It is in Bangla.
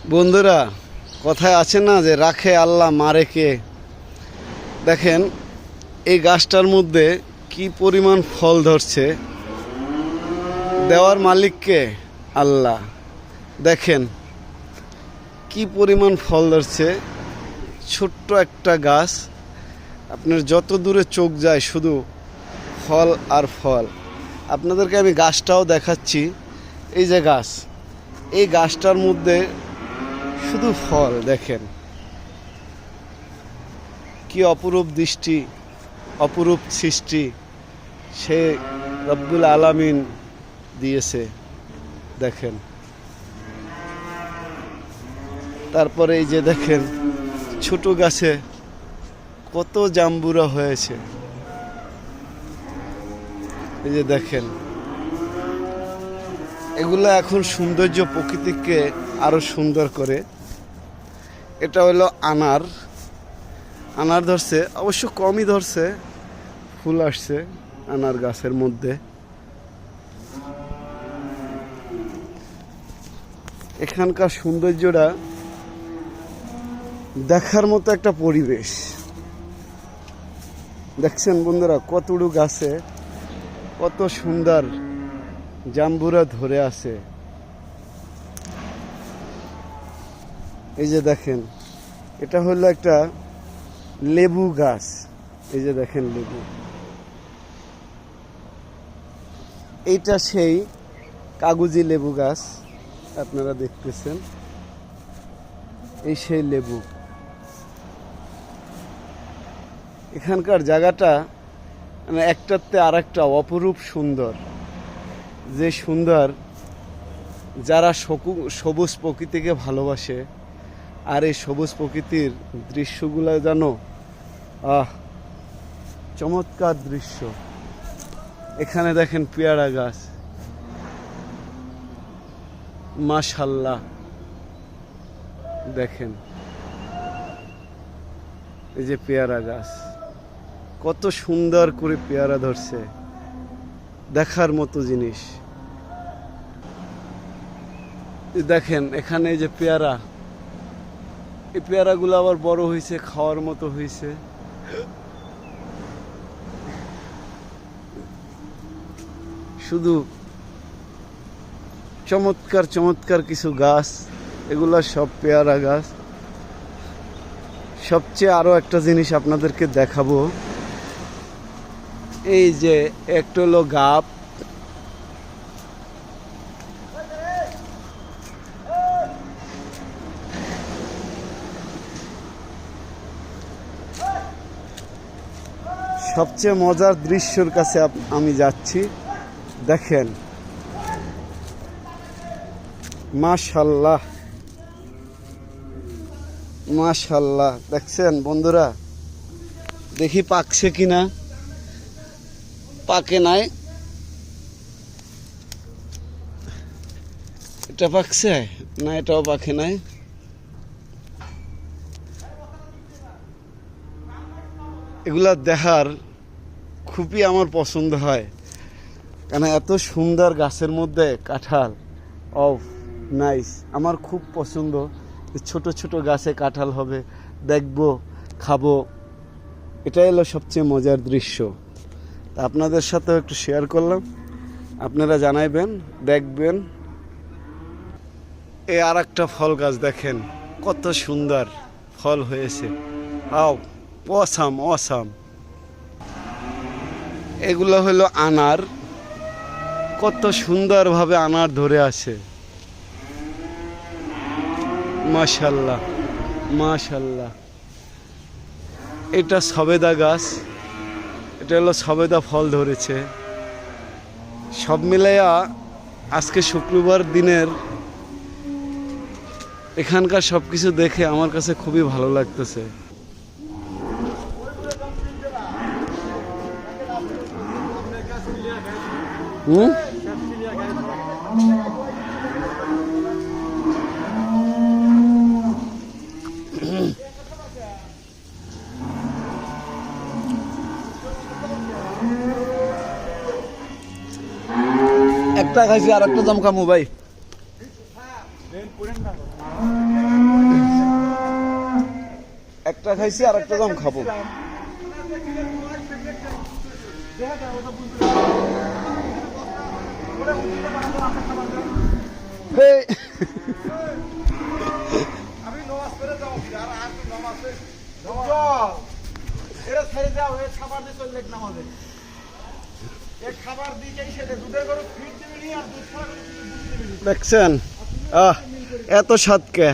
বন্ধুরা, কথায় আছে না যে রাখে আল্লাহ মারে কে। দেখেন এই গাছটার মধ্যে কি পরিমাণ ফল ধরছে, দেওয়ার মালিককে আল্লাহ। দেখেন কি পরিমাণ ফল ধরছে, ছোট্ট একটা গাছ, আপনার যত দূরে চোখ যায় শুধু ফল আর ফল। আপনাদেরকে আমি গাছটাও দেখাচ্ছি। এই যে গাছ, এই গাছটার মধ্যে শুধু ফল। দেখেন কি অপরূপ দৃষ্টি, অপরূপ সৃষ্টি সে রব্বুল আলামিন দিয়েছে। দেখেন তারপরে এই যে দেখেন ছোট গাছে কত জাম্বুরা হয়েছে। এই যে দেখেন এগুলো এখন সৌন্দর্য প্রকৃতিকে আরো সুন্দর করে। এটা হলো আনার। আনার ধরছে, অবশ্য কমই ধরছে, ফুল আসছে আনার গাছের মধ্যে। এখানকার সৌন্দর্যটা দেখার মতো একটা পরিবেশ। দেখছেন বন্ধুরা, কতটুকু গাছে কত সুন্দর জাম্বুরা ধরে আছে। এই যে দেখেন এটা হলো একটা লেবু গাছ। এই যে দেখেন লেবু, এইটা সেই কাগজি লেবু গাছ আপনারা দেখতেছেন। এই সেই লেবু। এখানকার জায়গাটা মানে একটাতে আর একটা অপরূপ সুন্দর। যে সুন্দর, যারা সবুজ প্রকৃতিকে ভালোবাসে আর এই সবুজ প্রকৃতির দৃশ্যগুলো যেন চমৎকার দৃশ্য। এখানে দেখেন পেয়ারা গাছ, মাশাআল্লাহ। দেখেন এই যে পেয়ারা গাছ, কত সুন্দর করে পেয়ারা ধরছে, দেখার মতো জিনিস। দেখেন এখানে এই যে পেয়ারা, এই পেয়ারাগুলো আবার বড় হয়েছে, খাওয়ার মতো হয়েছে। শুধু চমৎকার চমৎকার কিছু গাছ, এগুলা সব পেয়ারা গাছ। সবচেয়ে আরো একটা জিনিস আপনাদেরকে দেখাবো। এই যে একটা হলো গাব, সবচেয়ে মজার দৃশ্যের কাছে আমি যাচ্ছি। দেখেন মাশাআল্লাহ মাশাআল্লাহ। দেখছেন বন্ধুরা, দেখি পাকছে কিনা। পাকে নাই, এটা পাকছে না, এটাও পাকে নাই। এগুলা দেখার খুবই আমার পছন্দ হয়, কেন এত সুন্দর গাছের মধ্যে কাঁঠাল। নাইস, আমার খুব পছন্দ। ছোট ছোট গাছে কাঁঠাল হবে, দেখবো, খাবো। এটাই হলো সবচেয়ে মজার দৃশ্য। তা আপনাদের সাথেও একটু শেয়ার করলাম, আপনারা জানাইবেন, দেখবেন। এই আর একটা ফল গাছ দেখেন কত সুন্দর ফল হয়েছে। Awesome awesome. এগুলো হলো আনার, কত সুন্দরভাবে আনার ধরে আছে। মাশাআল্লাহ মাশাআল্লাহ। এটা সবেদা গাছ, এটা হলো সবেদা ফল ধরেছে। সব মিলাইয়া আজকে শুক্রবার দিনের এখানকার সবকিছু দেখে আমার কাছে খুবই ভালো লাগতেছে। একটা খাইছি আর একটা জমকামু ভাই। একটা খাইছি আর একটা দাম খাবো। দেখছেন এত স্বাদ কে?